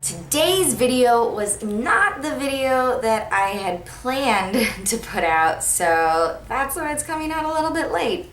Today's video was not the video that I had planned to put out, so that's why it's coming out a little bit late.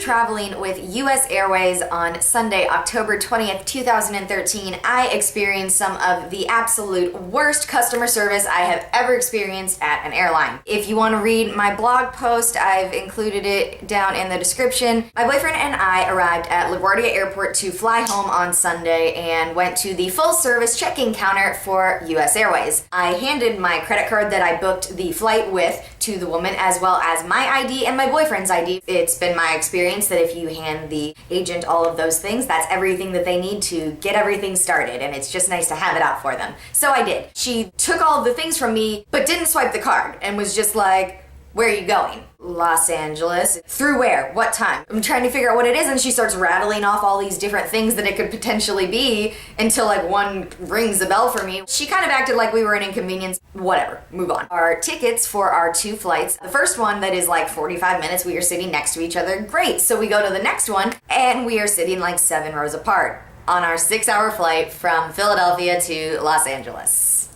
Traveling with US Airways on Sunday, October 20th, 2013, I experienced some of the absolute worst customer service I have ever experienced at an airline. If you want to read my blog post, I've included it down in the description. My boyfriend and I arrived at LaGuardia Airport to fly home on Sunday and went to the full-service check-in counter for US Airways. I handed my credit card that I booked the flight with to the woman, as well as my ID and my boyfriend's ID. It's been my experience that if you hand the agent all of those things, that's everything that they need to get everything started, and it's just nice to have it out for them. So I did. She took all of the things from me, but didn't swipe the card, and was just like, "Where are you going?" "Los Angeles." "Through where? What time?" I'm trying to figure out what it is, and she starts rattling off all these different things that it could potentially be until like one rings a bell for me. She kind of acted like we were an inconvenience. Whatever, move on. Our tickets for our two flights. The first one that is like 45 minutes, we are sitting next to each other. Great. So we go to the next one, and we are sitting like 7 rows apart on our 6-hour flight from Philadelphia to Los Angeles.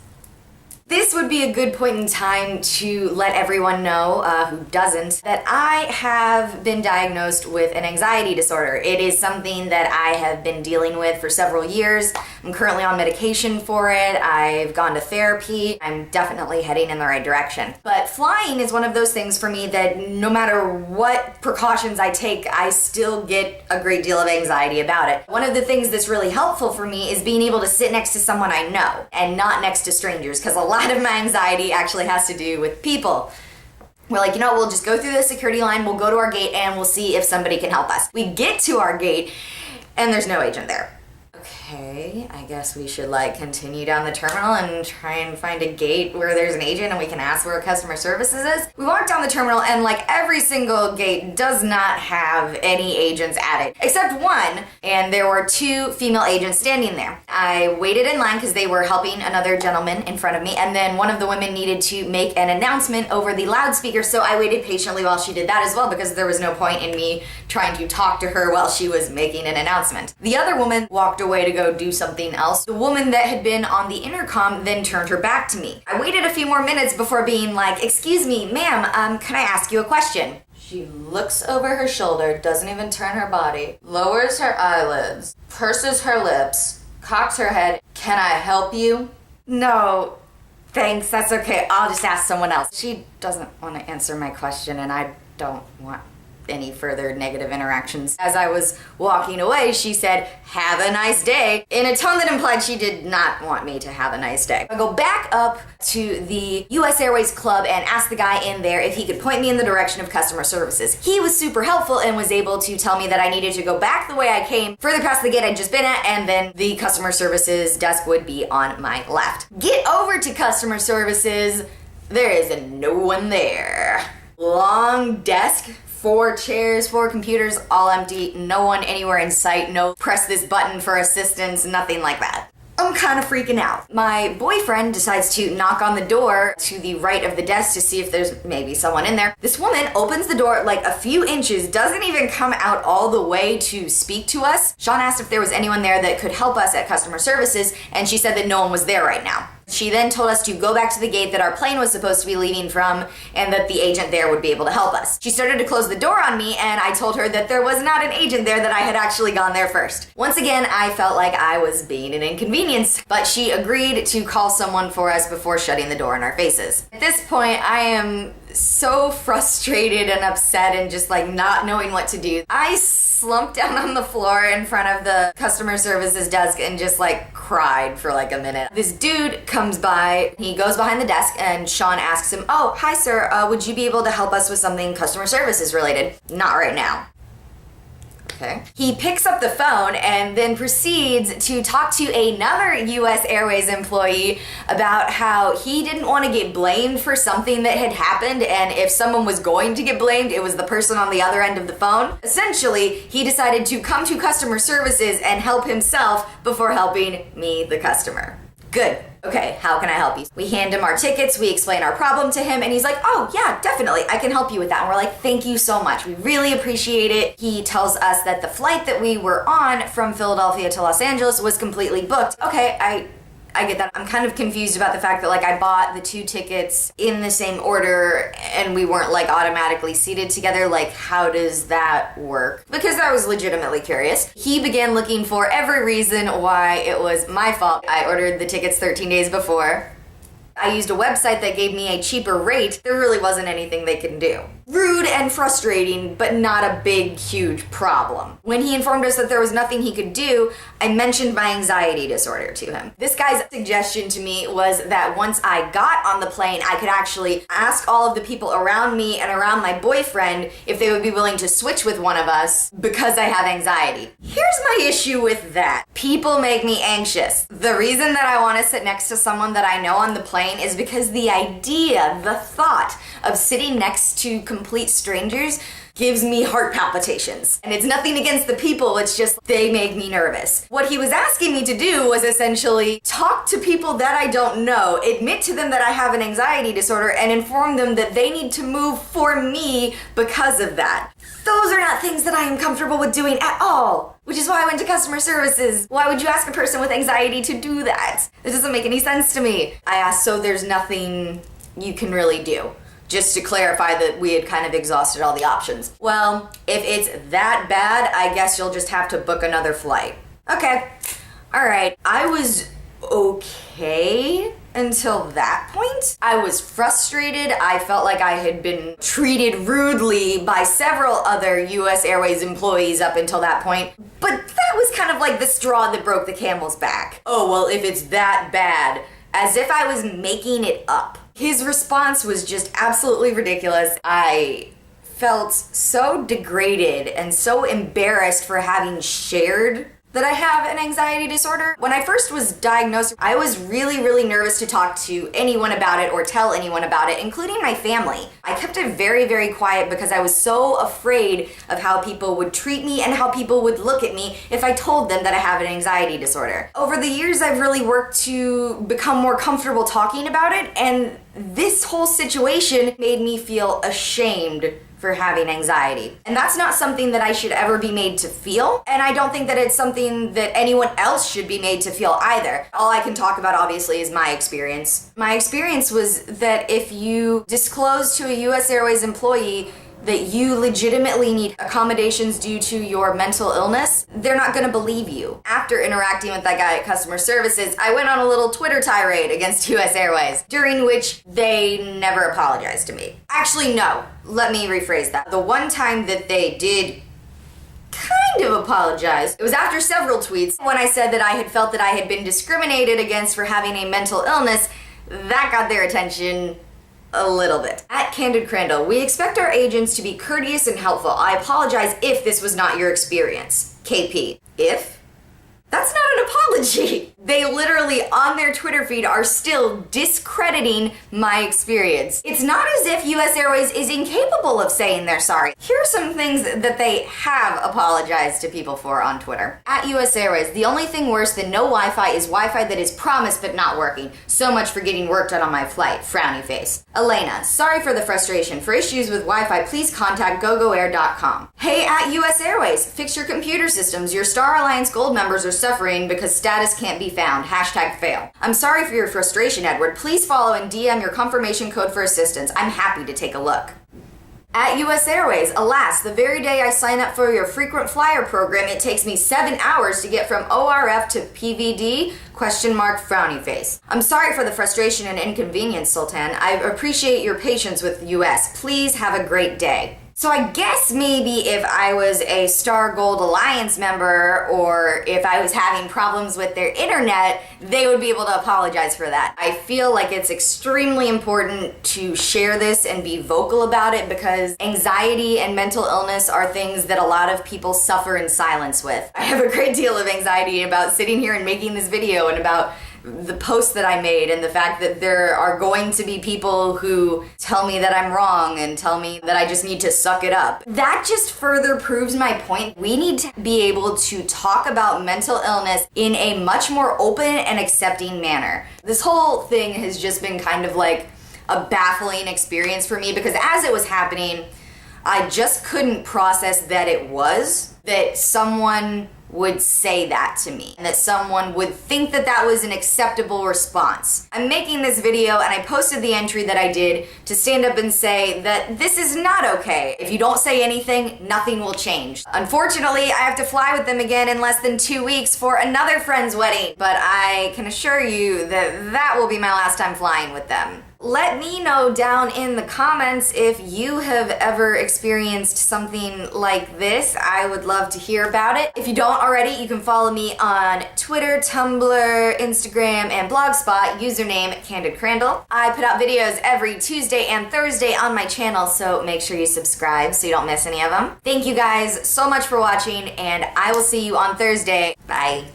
This would be a good point in time to let everyone know, who doesn't, that I have been diagnosed with an anxiety disorder. It is something that I have been dealing with for several years. I'm currently on medication for it. I've gone to therapy. I'm definitely heading in the right direction. But flying is one of those things for me that no matter what precautions I take, I still get a great deal of anxiety about it. One of the things that's really helpful for me is being able to sit next to someone I know and not next to strangers, because a lot of my anxiety actually has to do with people. We're like, we'll just go through the security line, we'll go to our gate, and we'll see if somebody can help us. We get to our gate, and there's no agent there. Okay, I guess we should continue down the terminal and try and find a gate where there's an agent and we can ask where customer services is. We walk down the terminal, and every single gate does not have any agents at it, except one, and there were 2 female agents standing there. I waited in line because they were helping another gentleman in front of me, and then one of the women needed to make an announcement over the loudspeaker, so I waited patiently while she did that as well, because there was no point in me trying to talk to her while she was making an announcement. The other woman walked away to go do something else. The woman that had been on the intercom then turned her back to me. I waited a few more minutes before being like, "Excuse me, ma'am, can I ask you a question?" She looks over her shoulder, doesn't even turn her body, lowers her eyelids, purses her lips, cocks her head. "Can I help you?" "No, thanks, that's okay. I'll just ask someone else." She doesn't want to answer my question, and I don't want any further negative interactions. As I was walking away, she said, "Have a nice day," in a tone that implied she did not want me to have a nice day. I go back up to the US Airways club and ask the guy in there if he could point me in the direction of customer services. He was super helpful and was able to tell me that I needed to go back the way I came, further past the gate I'd just been at, and then the customer services desk would be on my left. Get over to customer services. There is no one there. Long desk, 4 chairs, 4 computers, all empty, no one anywhere in sight, no press this button for assistance, nothing like that. I'm kind of freaking out. My boyfriend decides to knock on the door to the right of the desk to see if there's maybe someone in there. This woman opens the door a few inches, doesn't even come out all the way to speak to us. Sean asked if there was anyone there that could help us at customer services, and she said that no one was there right now. She then told us to go back to the gate that our plane was supposed to be leaving from, and that the agent there would be able to help us. She started to close the door on me, and I told her that there was not an agent there, that I had actually gone there first. Once again, I felt like I was being an inconvenience, but she agreed to call someone for us before shutting the door in our faces. At this point, I am so frustrated and upset and just not knowing what to do. I slumped down on the floor in front of the customer services desk and just cried for a minute. This dude comes by, he goes behind the desk, and Sean asks him, "Oh, hi sir, would you be able to help us with something customer services related?" "Not right now." Okay. He picks up the phone and then proceeds to talk to another US Airways employee about how he didn't want to get blamed for something that had happened, and if someone was going to get blamed, it was the person on the other end of the phone. Essentially, he decided to come to customer services and help himself before helping me, the customer. Good. Okay, how can I help you? We hand him our tickets, we explain our problem to him, and he's like, oh yeah, definitely, I can help you with that. And we're like, thank you so much. We really appreciate it. He tells us that the flight that we were on from Philadelphia to Los Angeles was completely booked. Okay, I get that. I'm kind of confused about the fact that like I bought the 2 tickets in the same order and we weren't like automatically seated together. Like, how does that work? Because I was legitimately curious. He began looking for every reason why it was my fault. I ordered the tickets 13 days before. I used a website that gave me a cheaper rate. There really wasn't anything they could do. Rude and frustrating, but not a big, huge problem. When he informed us that there was nothing he could do, I mentioned my anxiety disorder to him. This guy's suggestion to me was that once I got on the plane, I could actually ask all of the people around me and around my boyfriend if they would be willing to switch with one of us because I have anxiety. Here's my issue with that. People make me anxious. The reason that I want to sit next to someone that I know on the plane is because the idea, the thought of sitting next to complete strangers gives me heart palpitations. And it's nothing against the people, it's just they make me nervous. What he was asking me to do was essentially talk to people that I don't know, admit to them that I have an anxiety disorder, and inform them that they need to move for me because of that. Those are not things that I am comfortable with doing at all. Which is why I went to customer services. Why would you ask a person with anxiety to do that? It doesn't make any sense to me. I asked, so there's nothing you can really do? Just to clarify that we had kind of exhausted all the options. Well, if it's that bad, I guess you'll just have to book another flight. Okay, all right. I was okay until that point. I was frustrated. I felt like I had been treated rudely by several other US Airways employees up until that point. But that was kind of like the straw that broke the camel's back. Oh, well, if it's that bad, as if I was making it up. His response was just absolutely ridiculous. I felt so degraded and so embarrassed for having shared that I have an anxiety disorder. When I first was diagnosed, I was really, really nervous to talk to anyone about it or tell anyone about it, including my family. I kept it very, very quiet because I was so afraid of how people would treat me and how people would look at me if I told them that I have an anxiety disorder. Over the years, I've really worked to become more comfortable talking about it, and this whole situation made me feel ashamed for having anxiety. And that's not something that I should ever be made to feel, and I don't think that it's something that anyone else should be made to feel either. All I can talk about, obviously, is my experience. My experience was that if you disclose to a US Airways employee that you legitimately need accommodations due to your mental illness, they're not gonna believe you. After interacting with that guy at customer services, I went on a little Twitter tirade against US Airways, during which they never apologized to me. Actually, no, let me rephrase that. The one time that they did kind of apologize, it was after several tweets when I said that I had felt that I had been discriminated against for having a mental illness. That got their attention a little bit. At CandidCrandell, we expect our agents to be courteous and helpful. I apologize if this was not your experience. KP. If? That's not an apology. They literally, on their Twitter feed, are still discrediting my experience. It's not as if US Airways is incapable of saying they're sorry. Here are some things that they have apologized to people for on Twitter. At US Airways, the only thing worse than no Wi-Fi is Wi-Fi that is promised but not working. So much for getting work done on my flight. Frowny face. Elena, sorry for the frustration. For issues with Wi-Fi, please contact gogoair.com. Hey, at US Airways, fix your computer systems. Your Star Alliance Gold members are suffering because status can't be found. #fail. I'm sorry for your frustration, Edward. Please follow and DM your confirmation code for assistance. I'm happy to take a look. At US Airways, alas, the very day I sign up for your frequent flyer program, it takes me 7 hours to get from ORF to PVD, ? Frowny face. I'm sorry for the frustration and inconvenience, Sultan. I appreciate your patience with US. Please have a great day. So I guess maybe if I was a Star Gold Alliance member, or if I was having problems with their internet, they would be able to apologize for that. I feel like it's extremely important to share this and be vocal about it, because anxiety and mental illness are things that a lot of people suffer in silence with. I have a great deal of anxiety about sitting here and making this video, and about the post that I made and the fact that there are going to be people who tell me that I'm wrong and tell me that I just need to suck it up. That just further proves my point. We need to be able to talk about mental illness in a much more open and accepting manner. This whole thing has just been kind of like a baffling experience for me because as it was happening, I just couldn't process that someone would say that to me and that someone would think that that was an acceptable response. I'm making this video and I posted the entry that I did to stand up and say that this is not okay. If you don't say anything, nothing will change. Unfortunately, I have to fly with them again in less than 2 weeks for another friend's wedding, but I can assure you that that will be my last time flying with them. Let me know down in the comments if you have ever experienced something like this. I would love to hear about it. If you don't already, you can follow me on Twitter, Tumblr, Instagram, and Blogspot, username CandidCrandell. I put out videos every Tuesday and Thursday on my channel, so make sure you subscribe so you don't miss any of them. Thank you guys so much for watching, and I will see you on Thursday. Bye.